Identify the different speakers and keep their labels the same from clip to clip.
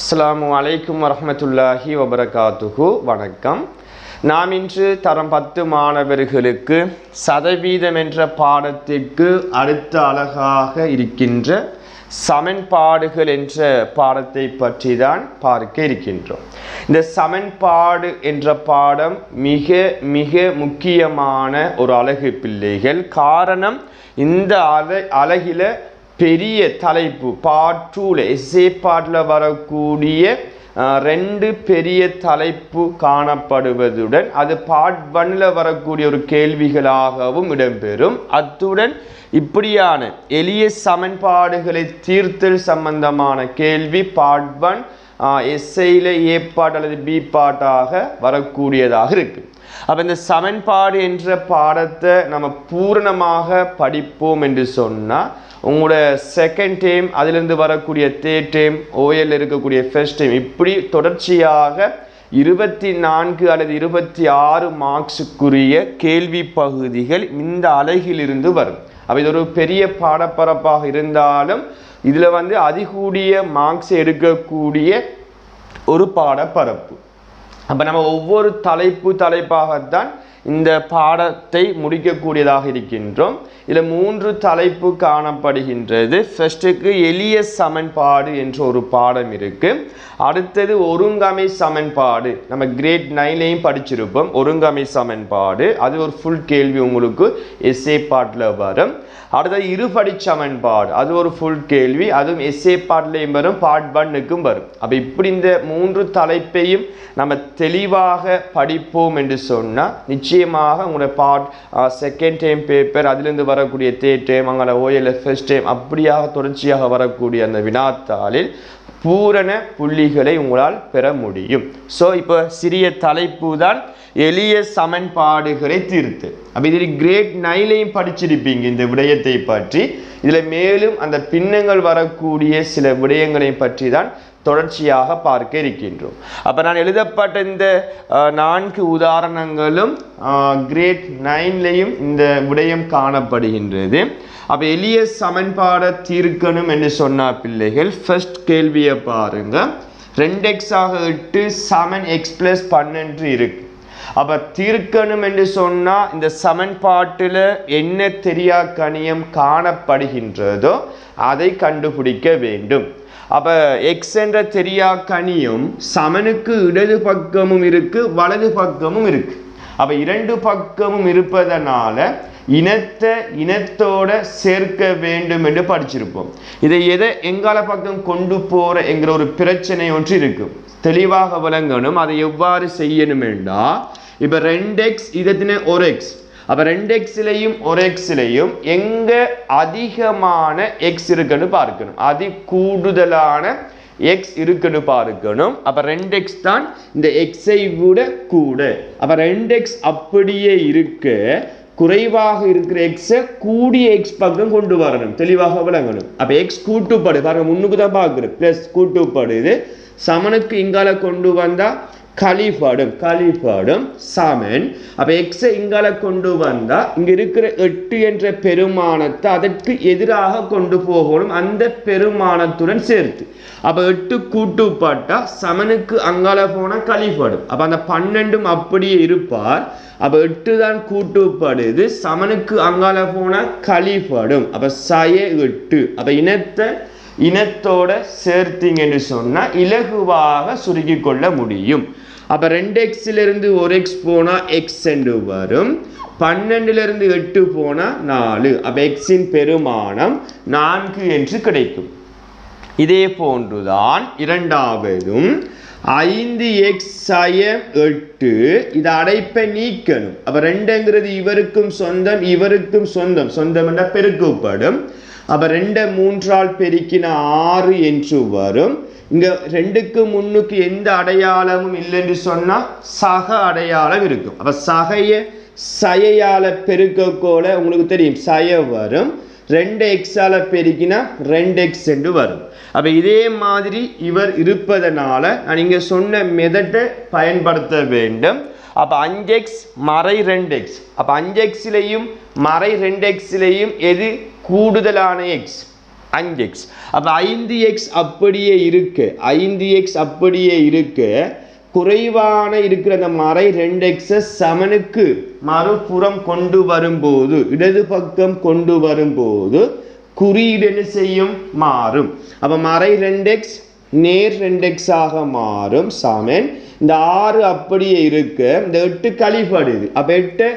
Speaker 1: அஸ்ஸலாமு அலைக்கும் வரஹ்மத்துல்லாஹி வபரகாத்துஹு. வணக்கம். நாம் இன்று தரம் 10 மாணவர்களுக்கு சதவீதம் என்ற பாடத்திற்கு அடுத்த அழகாக இருக்கின்ற சமன்பாடுகள் என்ற பாடத்தை பற்றி தான் பார்க்க இருக்கின்றோம். இந்த சமன்பாடு என்ற பாடம் மிக மிக முக்கியமான ஒரு அழகு பிள்ளைகள். காரணம், இந்த அழகில பெரிய தலைப்பு பார்ட் 2 எஸ்ஏ பார்ட்டில் வரக்கூடிய 2 பெரிய தலைப்பு காணப்படுவதுடன் அது பார்ட் 1 வரக்கூடிய ஒரு கேள்விகளாகவும் இடம்பெறும். அத்துடன் இப்படியான எளிய சமன்பாடுகளை தீர்த்தல் சம்பந்தமான கேள்வி பார்ட் 1 எஸ்ஐயில் ஏ பார்ட் அல்லது பி பார்ட்டாக வரக்கூடியதாக இருக்கு. அப்போ இந்த சமன்பாடு என்ற பாடத்தை நம்ம பூரணமாக படிப்போம் என்று சொன்னால் உங்களோட செகண்ட் டைம், அதிலிருந்து வரக்கூடிய தேர்ட் டைம், ஓஎல் இருக்கக்கூடிய ஃபர்ஸ்ட் டைம், இப்படி தொடர்ச்சியாக 24 அல்லது 26 மார்க்ஸுக்குரிய கேள்வி பகுதிகள் இந்த அலகிலிருந்து வரும். அப்போ இது ஒரு பெரிய பாடப்பரப்பாக இருந்தாலும் இதில் அதிகூடிய மார்க்ஸ் எடுக்கக்கூடிய ஒரு பாடப்பரப்பு. அப்போ நம்ம ஒவ்வொரு தலைப்பாகத்தான் இந்த பாடத்தை முடிக்கக்கூடியதாக இருக்கின்றோம். இதில் 3 தலைப்பு காணப்படுகின்றது. ஃபர்ஸ்ட்டுக்கு எளிய சமன்பாடு என்ற ஒரு பாடம் இருக்கு. அடுத்தது ஒருங்கமை சமன்பாடு, நம்ம கிரேட் 9லையும் படிச்சிருப்போம். ஒருங்கமை சமன்பாடு அது ஒரு ஃபுல் கேள்வி உங்களுக்கு எஸ்ஏ பார்ட்டில் வரும். அடுத்தது இருபடி சமன்பாடு, அது ஒரு ஃபுல் கேள்வி, அதுவும் எஸ்ஏ பார்ட்லையும் வரும், பார்ட் 1க்கும் வரும். அப்போ இப்படி இந்த 3 தலைப்பையும் நம்ம தெளிவாக படிப்போம் என்று சொன்னால் நிச்சயமாக உங்களோட பார்ட் செகண்ட் டைம் பேப்பர், அதிலிருந்து வரக்கூடிய தேர்ட் டைம், அங்கே ஓஎல்எஃப் ஃபர்ஸ்ட் டைம், அப்படியாக தொடர்ச்சியாக வரக்கூடிய அந்த வினாத்தாளில் பூரண புள்ளிகளை உங்களால் பெற முடியும். ஸோ இப்போ சிறிய தலைப்பு தான் எளிய சமன்பாடுகளை தீர்த்து. அப்போ இதில் கிரேட் 9லையும் படிச்சிருப்பீங்க இந்த விடயத்தை பற்றி. இதில் மேலும் அந்த பின்னங்கள் வரக்கூடிய சில விடயங்களை பற்றி தான் தொடர்ச்சியாக பார்க்க இருக்கின்றோம். அப்போ நான் எழுதப்பட்ட இந்த 4 உதாரணங்களும் கிரேட் 9லையும் இந்த விடயம் காணப்படுகின்றது. அப்போ எளிய சமன்பாடை தீர்க்கணும் என்று சொன்ன பிள்ளைகள் ஃபர்ஸ்ட் கேள்வியை பாருங்க. 2x ஆக 8 சமன் x + 12 இருக்கு. அப்போ தீர்க்கணும் என்று சொன்னால் இந்த சமன்பாட்டில் என்ன தெரியா கணியம் காணப்படுகின்றதோ அதை கண்டுபிடிக்க வேண்டும். அப்போ எக்ஸ் என்ற தெரியா கணியம் சமனுக்கு இடது பக்கமும் இருக்கு, வலது பக்கமும் இருக்கு. அப்போ 2 பக்கமும் இருப்பதனால இனத்தோட சேர்க்க வேண்டும் என்று படிச்சிருப்போம். இதை எங்கால பக்கம் கொண்டு போற என்கிற ஒரு பிரச்சனை ஒன்று இருக்கும், தெளிவாக விளங்கணும். அதை எவ்வாறு செய்யணும் என்றா, இப்போ 2x இதத்தின 1x, அப்போ 2xலையும் 1xலையும் எங்க அதிகமான x இருக்குன்னு பார்க்கணும், அதி கூடுதலான x இருக்குன்னு பார்க்கணும். அப்போ 2x தான் இந்த x-ஐ விட கூட. அப்போ 2x அப்படியே இருக்க குறைவாக இருக்கிற எக்ஸை கூடிய எக்ஸ் பக்கம் கொண்டு வரணும், தெளிவாக விளங்கணும். அப்போ எக்ஸ் கூட்டுப்பாடு பாருங்க, முன்னுக்கு தான் பார்க்குறேன், ப்ளஸ் கூட்டுப்பாடு சமனுக்கு இங்கால கொண்டு வந்தால் கழிப்பாடும் சமன். அப்போ எக்ஸை இங்கால கொண்டு வந்தால் இங்கே இருக்கிற 8 என்ற பெருமானத்தை அதற்கு எதிராக கொண்டு போகணும், அந்த பெருமானத்துடன் சேர்த்து. அப்போ 8 கூட்டுப்பாட்டா சமனுக்கு அங்கால போனால் கழிப்பாடும். அப்போ அந்த 12 அப்படியே இருப்பார். அப்போ 8 தான் கூட்டுப்படுது, சமனுக்கு அங்கால போனால் கழிப்பாடும். அப்போ 8. அப்போ இனத்தோட சேர்த்தீங்கன்னு சொன்னால் இலகுவாக சுருக்கி கொள்ள முடியும். அப்போ 2xலிருந்து 1x போனால் எக்ஸ் என்று வரும், 12லிருந்து 8 போனால் 4. அப்போ எக்ஸின் பெருமானம் 4 என்று கிடைக்கும். இதே போன்றுதான் இரண்டாவதும் 5x = 8. இது அடைப்பை நீக்கணும். அப்போ 2ங்கிறது இவருக்கும் சொந்தம், இவருக்கும் சொந்தம் என்ற பெருக்கப்படும். அப்போ 2 3ஆல் பெருக்கின 6 என்று வரும். இங்கே 2க்கு முன்னுக்கு எந்த அடையாளமும் இல்லைன்னு சொன்னால் சக அடையாளம் இருக்கும். அப்போ சயையால் பெருக்கக்கோல உங்களுக்கு தெரியும், சய வரும். 2x-ஆல் பெருக்கினா 2x என்று வரும். அப்போ இதே மாதிரி இவர் இருப்பதனால நான் இங்கே சொன்ன மெத்தடை பயன்படுத்த வேண்டும். அப்போ 5x மறை 2x. அப்போ 5xலையும் மறை 2xலையும் எது கூடுதலான x? 5x. அப்போ 5x அப்படியே இருக்கு, 5x அப்படியே இருக்கு. குறைவான இருக்கிற அந்த மறை 2x சமனுக்கு மறுபுறம் கொண்டு வரும்போது, இடது பக்கம் கொண்டு வரும்போது குறியீடு என்ன செய்யும்? மாறும். அப்போ மறை 2x நேர் 2x ஆக மாறும். சமன் இந்த 6 அப்படியே இருக்கு, இந்த 8 கழிப்படுது. அப்போ 8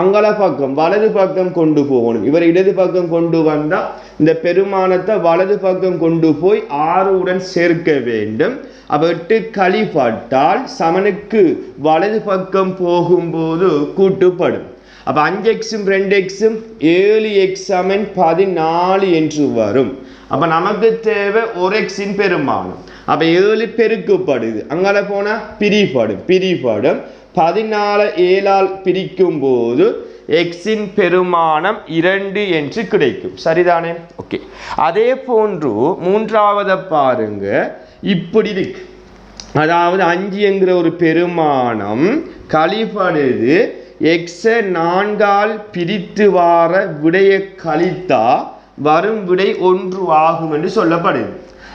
Speaker 1: அங்கல பக்கம் வலது பக்கம் கொண்டு போகணும். இவர் இடது பக்கம் கொண்டு வந்தா இந்த பெருமானத்தை வலது பக்கம் கொண்டு போய் 6 உடன் சேர்க்க வேண்டும். அப்ப 8 கழிப்பட்டால் சமனுக்கு வலது பக்கம் போகும்போது கூட்டுப்படும். அப்ப 5xம் 2xம் 7x சமன் 14 என்று வரும். அப்ப நமக்கு தேவை 1xின் பெருமானம். அப்ப 7 பெருக்கப்படுது, அங்கால போனா பிரிப்படும். 14 7ஆல் பிரிக்கும் போது எக்ஸின் பெருமானம் 2 என்று கிடைக்கும். சரிதானே? ஓகே. அதே போன்று மூன்றாவது பாருங்க, இப்படி இருக்கு. அதாவது 5 என்கிற ஒரு பெருமானம் கழிப்படுது, எக்ஸை 4ஆல் பிரித்து வார விடையை கழித்தா வரும் விடை 1 ஆகும் என்று சொல்லப்படுது.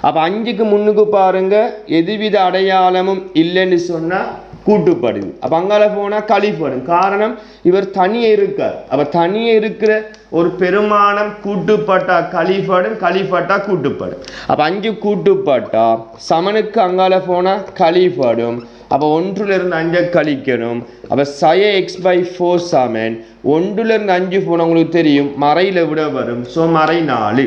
Speaker 1: அப்ப 5க்கு முன்னுக்கு பாருங்க எதுவித அடையாளமும் இல்லைன்னு சொன்னா கூட்டுப்படுது. அப்ப அங்கால போனா கழிப்படும். காரணம் இவர் தனியே இருக்கார். அப்ப தனியே இருக்கிற ஒரு பெருமானம் கூட்டுப்பட்டா கழிப்படும், கழிப்பட்டா கூட்டுப்படும். அப்ப 5 கூட்டுப்பட்டா சமனுக்கு அங்கால போனா கழிப்படும். அப்ப 1லிருந்து 5 கழிக்கணும். அப்ப x/4 சமன் 1லிருந்து 5 போன உங்களுக்கு தெரியும் மறையில விட வரும். சோ மறை 4.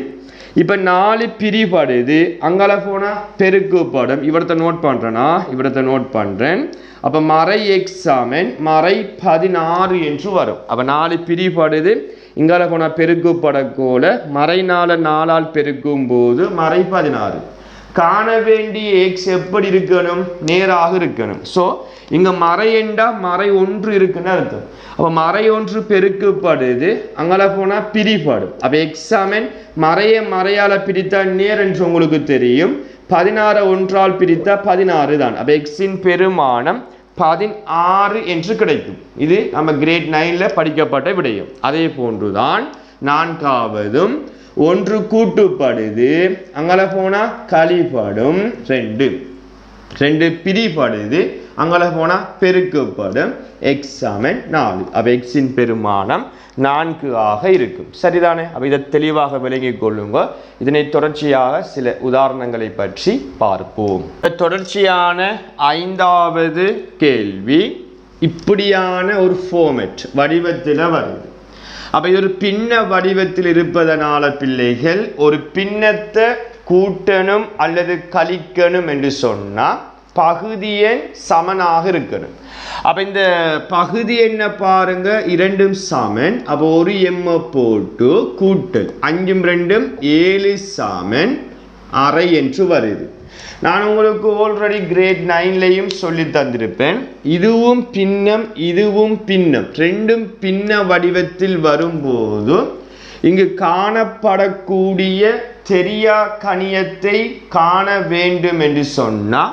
Speaker 1: இப்ப 4 பிரிபடுது, அங்கால போனா பெருக்குப்படும். இவரத்தை நோட் பண்றேன். அப்ப மறை x சமன் மறை 16 என்று வரும். அப்ப 4 பிரிபடுது, இங்கால போனா பெருக்குப்படக்கூட மறை 4ஆல் பெருக்கும் போது மறை 16. காண வேண்டிய x எப்படி இருக்கணும்? நேராக இருக்கணும். ஸோ இங்க மறை என்றா மறை 1 இருக்குன்னு அர்த்தம். அப்ப மறை 1 பெருக்கப்படுது, அங்கால போனா பிரிப்படும். அப்ப x சமன் மறையால பிரித்தா நேர் என்று உங்களுக்கு தெரியும். 16 1ஆல் பிரித்தா 16 தான். அப்ப எக்ஸின் பெருமானம் 16 என்று கிடைக்கும். இது நம்ம கிரேட் 9ல படிக்கப்பட்ட விடயம். அதே போன்றுதான் 4ஆவதும் 1 கூட்டுப்படுது, அங்கால போனா கழிப்படும். 2 பிரிப்படுது, அங்கால போனா பெருக்கப்படும். x சமன் 4. அப்ப எக்ஸின் பெருமானம் 4 ஆக இருக்கும். சரிதானே? அப்ப இதை தெளிவாக விளங்கிக் கொள்ளுங்க. இதனை தொடர்ச்சியாக சில உதாரணங்களை பற்றி பார்ப்போம். தொடர்ச்சியான 5வது கேள்வி இப்படியான ஒரு ஃபார்மேட் வடிவத்தில் வருது. அப்ப இது ஒரு பின்ன வடிவத்தில் இருப்பதனால பிள்ளைகள் ஒரு பின்னத்தை கூட்டணும் அல்லது கழிக்கணும் என்று சொன்னா பகுதி எண் சமனாக இருக்கணும். அப்ப இந்த பகுதி என்ன பாருங்க, 2ம் சமன். அப்ப ஒரு m போட்டு கூட்டல் 5ம் 2ம் 7 சமன் அரை என்று வருது. நான் உங்களுக்கு ஆல்ரெடி கிரேட் 9லையும் சொல்லி தந்திருப்பேன். இதுவும் பின்னம் இதுவும் பின்னம், 2ம் பின்ன வடிவத்தில் வரும்போது இங்கு காணப்படக்கூடிய தெரியா கணியத்தை காண வேண்டும் என்று சொன்னா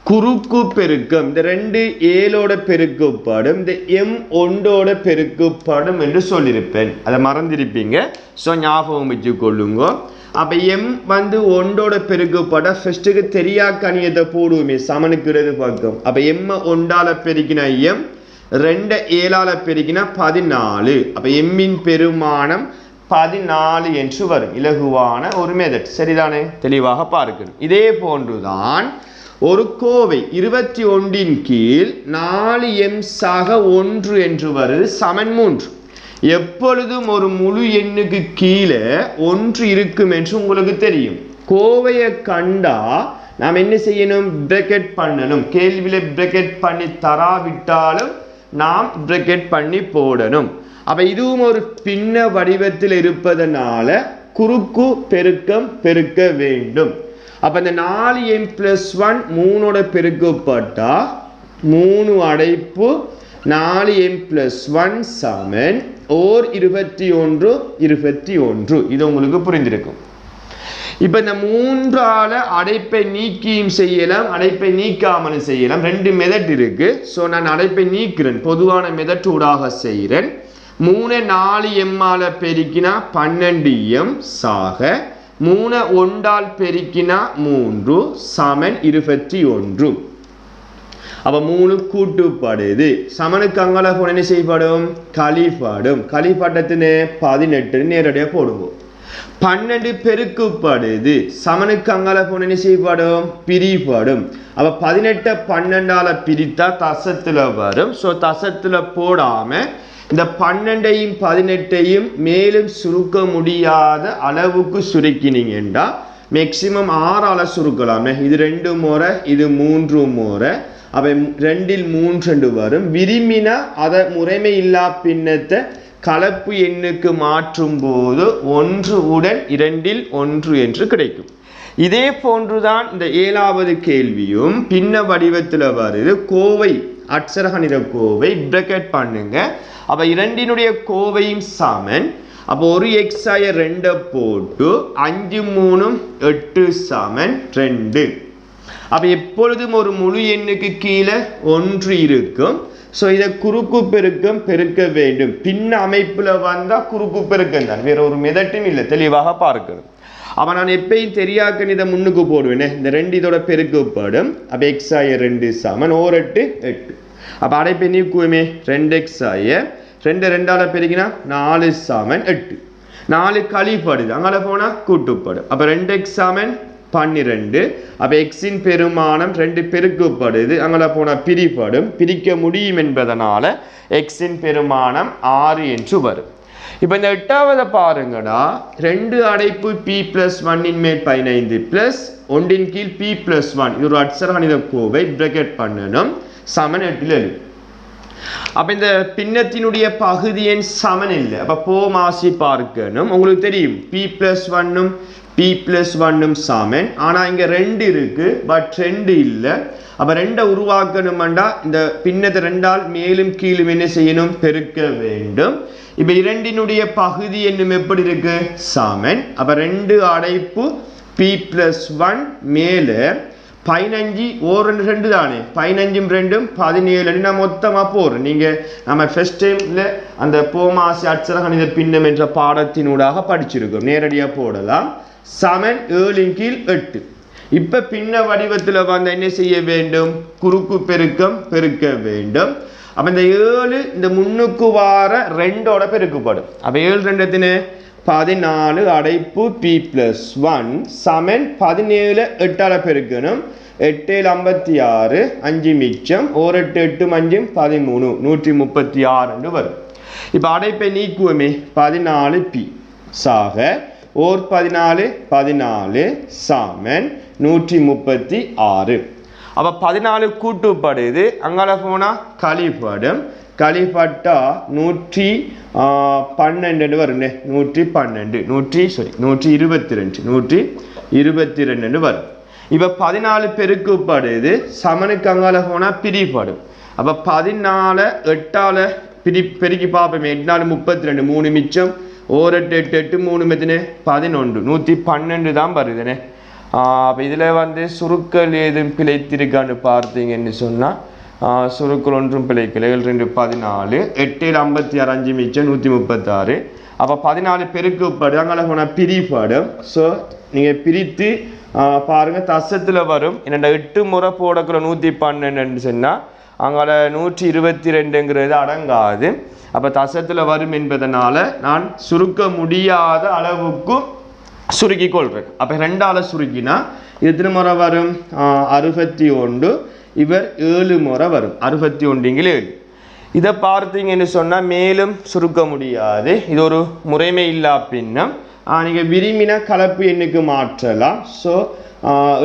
Speaker 1: குறுக்கு பெருக்கம் இந்த 2 7ஓட பெருக்கப்படும், இந்த m 1ஓட பெருக்கப்படும் என்று சொல்லியிருப்பேன். அதை மறந்திருப்பீங்க. ஸோ ஞாபகம் வச்சு கொள்ளுங்க. அப்ப m 1ஓட பெருக்கப்பட ஃபர்ஸ்ட்டுக்கு தெரியா கணியத்தை போடுவோமே சமனுக்கு இடது பக்கம். அப்ப m 1ஆல பெருக்கினா m, 2 7ஆல பெருக்கினா 14. அப்ப m-இன் பெருமானம் 14 என்று வரும். இலகுவான ஒரு மெத்தட். சரிதானே? தெளிவாக பார்க்கணும். இதே போன்றுதான் ஒரு கோவை 21ன் கீழ் 4m சாக 1 என்று வருது சமன் 3. எப்பொழுதும் ஒரு முழு எண்ணுக்கு கீழே 1 இருக்கும் என்று உங்களுக்கு தெரியும். கோவையை கண்டா நாம் என்ன செய்யணும்? பிரக்கெட் பண்ணணும். கேள்வியில பிரக்கெட் பண்ணி தராவிட்டாலும் நாம் பிரக்கெட் பண்ணி போடணும். அப்ப இதுவும் ஒரு பின்ன வடிவத்தில் இருப்பதனால குறுக்கு பெருக்கம் பெருக்க வேண்டும். அப்ப இந்த 4m+1 3ஓட பெருக்கப்பட்டா 3 அடைப்பு 4m+1 சமன் ஓர் 21 21. இது உங்களுக்கு புரிந்திருக்கும். இப்ப இந்த 3ஆல அடைப்பை நீக்கியும் செய்யலாம், அடைப்பை நீக்காமலும் செய்யலாம். 2 மெத்தட் இருக்கு. ஸோ நான் அடைப்பை நீக்கிறேன், பொதுவான மெத்தட் ஊடாக செய்கிறேன். 3 4m ஆல பெருக்கினா 12m சாக 3 ஒன்றால் பெருக்கினா 3 சமன் 21. அப்போ 3 கூட்டுப்படுது. சமனுக்கு அங்கால போன என்ன செய்யப்படும்? கழிப்படும். கழிப்பட்டத்தினே 18 நேரடியாக போடுவோம். 12 பெருக்குப்படுது. சமனுக்கு அங்கால போன என்ன செய்யப்படும்? பிரிப்படும். அப்போ 18 12ஆல பிரித்தா தசத்தில் வரும். ஸோ தசத்தில் போடாம இந்த 12ஐயும் 18ஐயும் மேலும் சுருக்க முடியாத அளவுக்கு சுருக்கினீங்கன்னா மேக்சிமம் 6ஆல சுருக்கலாமே. இது 2 முறை, இது 3 முறை. அப்போ 2ல் 3 வரும். விரும்பினா அதை முறைமை இல்லா பின்னத்தை கலப்பு எண்ணுக்கு மாற்றும் போது 1 உடன் 2ல் 1 என்று கிடைக்கும். இதே போன்றுதான் இந்த 7வது கேள்வியும் பின்ன வடிவத்தில் வருது. கோவை அட்சரகணித கோவை பிரக்கெட் பண்ணுங்க. அப்போ 2னுடைய கோவையும் சமன். அப்போ ஒரு எக்ஸாய 2 போட்டு 5 3 8 சமன் 2. அப்போ எப்பொழுதும் ஒரு முழு எண்ணுக்கு கீழே 1 இருக்கும். ஸோ இதை குறுக்கு பெருக்கம் பெருக்க வேண்டும். பின்ன அமைப்பில் வந்தால் குறுக்கு பெருக்கம் தான், வேற ஒரு மெதட்டும் இல்லை, தெளிவாக பார்க்கணும். அப்போ நான் எப்பயும் தெரியாக்கன்னு இதை முன்னுக்கு போடுவேனே, இந்த 2 இதோட பெருக்கப்படும். அப்போ எக்ஸாய 2 சமன் 1 8 8. அப்போ அடைப்பை நீக்குவோமே, 2x ஆய 2 2ஆல பெருக்கினா 4 சமன் 8. 4 கழிப்படுது, அங்கால போனால் கூட்டுப்படும். அப்போ 2x சமன் 12. அப்போ எக்ஸின் பெருமானம் 2 பெருக்கப்படுது, அங்கே போனால் பிரிப்படும். பிரிக்க முடியும் என்பதனால எக்ஸின் பெருமானம் 6 என்று வரும். இப்போ இந்த 8வது பாருங்கடா, 2 அடைப்பு p+1 மேல் 15 + 1 கீழ் p+1. இது ஒரு அட்சரகணித கோவை பிரக்கெட் பண்ணணும். சமன் 8ல் எழுது. அப்போ இந்த பின்னத்தினுடைய பகுதி எண் சமன் இல்லை. அப்போ போமாசி பார்க்கணும். உங்களுக்கு தெரியும் p+1 p+1 சமன். ஆனால் இங்கே 2 இருக்கு, பட் 2 இல்லை. அப்போ 2 உருவாக்கணும்டா இந்த பின்னத்தை 2ஆல் மேலும் கீழும் என்ன செய்யணும்? பெருக்க வேண்டும். இப்போ 2னுடைய பகுதி என்னும் எப்படி இருக்கு? சமன். அப்போ 2 அடைப்பு p+1 மேலே 15 1 2 தானே, 15 2 17 நான் மொத்தமாக போடுறேன். நீங்கள் நம்ம ஃபர்ஸ்ட் டைமில் அந்த போமாசி அட்சரகணித பின்னம் என்ற பாடத்தினூடாக படிச்சிருக்கோம், நேரடியாக போடலாம். சமன் 7 கீழ் 8. இப்போ பின்ன வடிவத்தில் வந்து என்ன செய்ய வேண்டும்? குறுக்கு பெருக்கம் பெருக்க வேண்டும். அப்போ இந்த 7 இந்த முன்னுக்கு வார 2ஓட பெருக்கப்படும். அப்போ 7 2 14 அடைப்பு p+1 சமன் 17 8ஆல பெருக்கணும். 8 56 5 மிச்சம் 1 8 8 5 13 136 வரும். இப்போ அடைப்பை நீக்குவோமே, 14p சாக ஓர் 14 14 சமன் 136. அப்போ 14 கூட்டுப்படுது, அங்கால போனால் கழிப்படும். கழிப்பட்டா 112 வரும். 112 122 வரும். இப்போ 14 பெருக்கப்படுது, சமனுக்கு அங்கால போனால் பிரிப்படும். அப்போ 14 8ஆல பெருக்கி பார்ப்போமே, 8 4 32 3 மிச்சம் 1 8 8 3 11 112 தான் வருதுண்ணே. அப்போ இதில் வந்து சுருக்கள் ஏதும் பிழைத்திருக்கான்னு பார்த்தீங்கன்னு சொன்னால் சுருக்கள் ஒன்றும் பிழைக்கலை. 7 2 14 8 56 5 மிச்சம் 136. அப்போ 14 பெருக்கப்படுது, அங்கே போனால் பிரிப்படும். ஸோ நீங்கள் பிரித்து பாருங்கள், தசத்தில் வரும். என்னென்ன 8 முறை போடக்குள்ள 112 சொன்னால் அங்கே 122ங்கிறது அடங்காது. அப்போ தசத்தில் வரும் என்பதனால நான் சுருக்க முடியாத அளவுக்கு சுருக்கி கொள்றேன். அப்போ 2ஆல சுருக்கினா எத்தனை முறை வரும்? 61. இவர் 7 முறை வரும். 61 7. இதை பார்த்தீங்கன்னு சொன்னால் மேலும் சுருக்க முடியாது. இது ஒரு முறைமை இல்லா பின்னம். நீங்கள் விரும்பின கலப்பு எண்ணுக்கு மாற்றலாம். ஸோ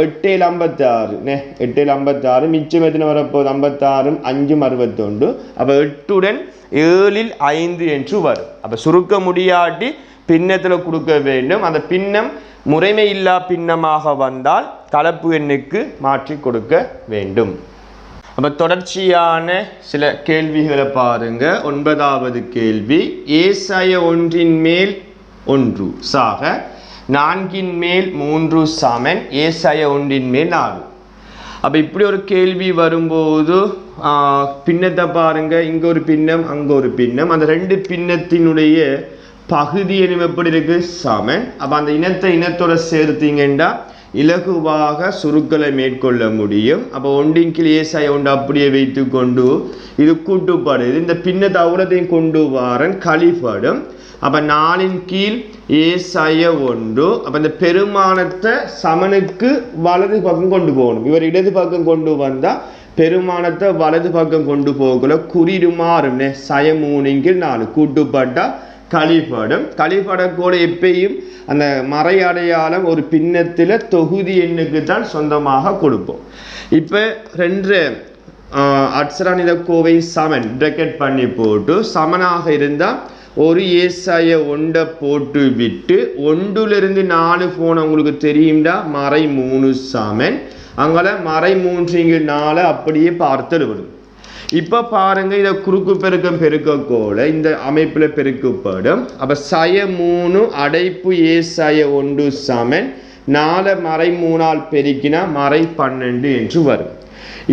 Speaker 1: 8 56 8 56 மிச்சம் எத்தனை வரப்போகுது? 56 5 61. அப்போ 8 உடன் 7ல் 5 என்று வரும். அப்போ சுருக்க முடியாட்டி பின்னத்தில் கொடுக்க வேண்டும். அந்த பின்னம் முறைமை இல்லா பின்னமாக வந்தால் கலப்பு எண்ணுக்கு மாற்றி கொடுக்க வேண்டும். அப்போ தொடர்ச்சியான சில கேள்விகளை பாருங்க. 9வது கேள்வி, ஏசாய 1 மேல் 1 சாக 4 மேல் 3 சமன் ஏசாய 1 மேல் 4. அப்போ இப்படி ஒரு கேள்வி வரும்போது பின்னத்தை பாருங்க, இங்கே ஒரு பின்னம் அங்கே ஒரு பின்னம். அந்த 2 பின்னத்தினுடைய பகுதி எனும் எப்படி இருக்கு சமன். அப்போ அந்த இனத்தை இனத்தோட சேர்த்தீங்கன்னா இலகுவாக சுருக்களை மேற்கொள்ள முடியும். அப்போ ஒன்றின் கீழ் ஏசாய ஒன்று அப்படியே வைத்து கொண்டு இது கூட்டுப்பாடு இந்த பின்னத்தை அவ்வளோத்தையும் கொண்டு வாரன் கழிப்படும். அப்போ 4 கீழ் ஏசாய 1. அப்போ இந்த பெருமானத்தை சமனுக்கு வலது பக்கம் கொண்டு போகணும். இவர் இடது பக்கம் கொண்டு வந்தால் பெருமானத்தை வலது பக்கம் கொண்டு போகல குறிடு மாறும். சய 3 கீழ் 4 கூட்டுப்பட்டா கழிப்படும். கழிப்படக்கூட எப்பயும் அந்த மறை அடையாளம் ஒரு பின்னத்தில் தொகுதி எண்ணுக்கு தான் சொந்தமாக கொடுப்போம். இப்போ 2 அட்சரானித கோவை சமன் பிரக்கெட் பண்ணி போட்டு சமனாக இருந்தால் ஒரு ஏசாய 1 போட்டு விட்டு 1லிருந்து 4 போன உங்களுக்கு தெரியும்டா மறை 3 சமன். அங்கே மறை 3/4 அப்படியே பார்த்தல் வரும். இப்போ பாருங்க இதை குறுக்கு பெருக்கம் பெருக்கக்கூட இந்த அமைப்பில் பெருக்கப்படும். அப்போ சய 3 அடைப்பு ஏசாய 1 சமன் 4 மறை 3ஆல் பெருக்கினா மறை 12 என்று வரும்.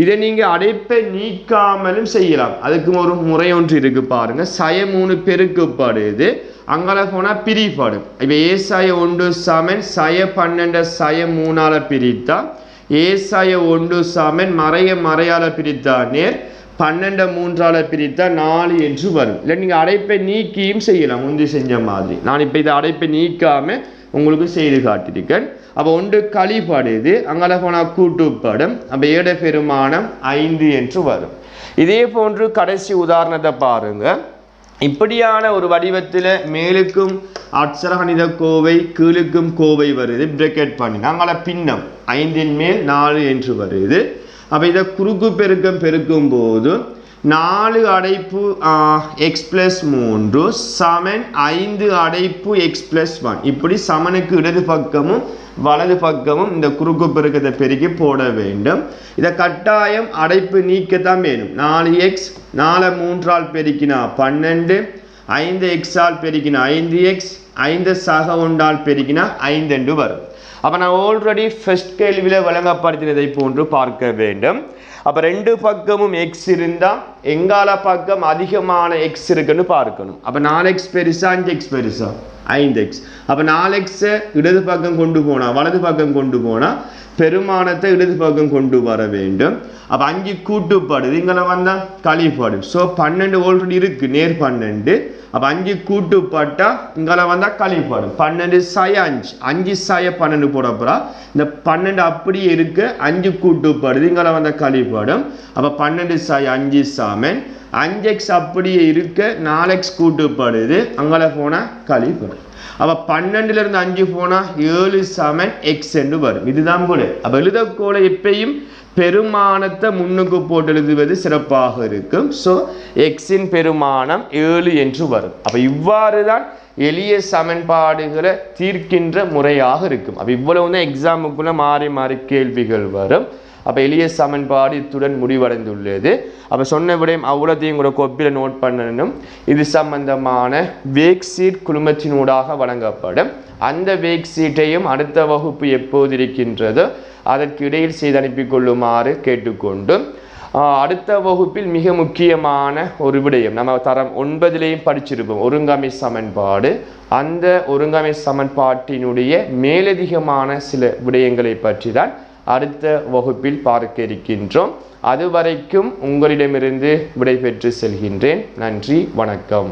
Speaker 1: இதை நீங்கள் அடைப்பை நீக்காமலும் செய்யலாம். அதுக்கு ஒரு முறை ஒன்று இருக்கு பாருங்க. சய 3 பெருக்கப்படுது அங்கே போனால் பிரிப்படும். இப்போ ஏசாய 1 சமன் சய 12 சய 3ஆல் பிரித்தா ஏசாய 1 சமன் மறையால் பிரித்தா நேர் 12 3ஆல் பிரித்தா 4 என்று வரும். இல்லை நீங்கள் அடைப்பை நீக்கியும் செய்யலாம் முந்தி செஞ்ச மாதிரி. நான் இப்போ இதை அடைப்பை நீக்காம உங்களுக்கு செய்து காட்டியிருக்கேன். அப்போ 1 கழிப்படுது அங்கே போனால் கூட்டுப்படும். அப்போ ஏட பெருமானம் 5 என்று வரும். இதே போன்று கடைசி உதாரணத்தை பாருங்க. இப்படியான ஒரு வடிவத்தில் மேலுக்கும் அட்சரகணித கோவை கீழுக்கும் கோவை வருது பிரக்கெட் பண்ணி அங்கே பின்னம் 5 மேல் 4 என்று வருது. அப்போ இதை குறுக்கு பெருக்கம் பெருக்கும் போது 4 அடைப்பு x+3 சமன் 5 அடைப்பு x+1 இப்படி சமனுக்கு இடது பக்கமும் வலது பக்கமும் இந்த குறுக்கு பெருக்கத்தை பெருக்கி போட வேண்டும். இதை கட்டாயம் அடைப்பு நீக்கத்தான் வேணும். 4x 4 3ஆல் பெருக்கினா 12 5x பெருக்கினா 5x 5 சக 1ஆல் பெருக்கினா 5 என்று வரும். அப்போ நான் ஆல்ரெடி ஃபர்ஸ்ட் கேள்வியில் வழங்கப்படுத்தினதை போன்று பார்க்க வேண்டும். அப்போ 2 பக்கமும் எக்ஸ் இருந்தால் எங்கால பக்கம் அதிகமான எக்ஸ் இருக்குன்னு பார்க்கணும். அப்போ 4x பெருசா 5x பெருசா 5x. அப்போ 4x இடது பக்கம் கொண்டு போனால் வலது பக்கம் கொண்டு போனால் பெருமானத்தை இடது பக்கம் கொண்டு வர வேண்டும். அப்போ 5 கூட்டுப்படுது இங்கே வந்தால் கழிப்படும். ஸோ 12 ஆல்ரெடி இருக்கு நேர் 12. அப்போ 5 கூட்டுப்பட்டா இங்கே வந்தால் கழிப்படும். 12 சய 5 5 சய 12 போடப்போறா இந்த 12 அப்படியே இருக்கு 5 கூட்டுப்படுது இங்கே வந்தால் கழிப்படும். அப்போ 12 சய 5 சமன் 5x அப்படியே இருக்க 4x கூட்டுப்படுது அங்கே போனால் கழிப்படும். அப்போ 12லிருந்து 5 போனால் 7 சமன் x என்று வரும். இதுதான் போல. அப்போ எழுதக்கூட எப்பயும் பெருமானத்தை முன்னுக்கு போட்டு எழுதுவது சிறப்பாக இருக்கும். ஸோ எக்ஸின் பெருமானம் 7 என்று வரும். அப்போ இவ்வாறு தான் எளிய சமன்பாடுகளை தீர்க்கின்ற முறையாக இருக்கும். அப்போ இவ்வளவு தான் எக்ஸாமுக்குள்ள மாறி மாறி கேள்விகள் வரும். அப்போ எளிய சமன்பாடு இத்துடன் முடிவடைந்துள்ளது. அப்போ சொன்ன விடயம் அவ்வளோத்தையும் கூட கோப்பியில் நோட் பண்ணணும். இது சம்பந்தமான வேக் சீட் குழுமத்தினூடாக வழங்கப்படும். அந்த வேக் சீட்டையும் அடுத்த வகுப்பு எப்போது இருக்கின்றதோ அதற்கு இடையில் செய்து அனுப்பி கொள்ளுமாறு கேட்டுக்கொண்டு அடுத்த வகுப்பில் மிக முக்கியமான ஒரு விடயம் நம்ம தரம் 9லேயும் படிச்சிருப்போம் ஒருங்கமை சமன்பாடு. அந்த ஒருங்கமை சமன்பாட்டினுடைய மேலதிகமான சில விடயங்களை பற்றி தான் அடுத்த வகுப்பில் பார்க்க இருக்கின்றோம். அதுவரைக்கும் உங்களிடமிருந்து விடைபெற்று செல்கின்றேன். நன்றி, வணக்கம்.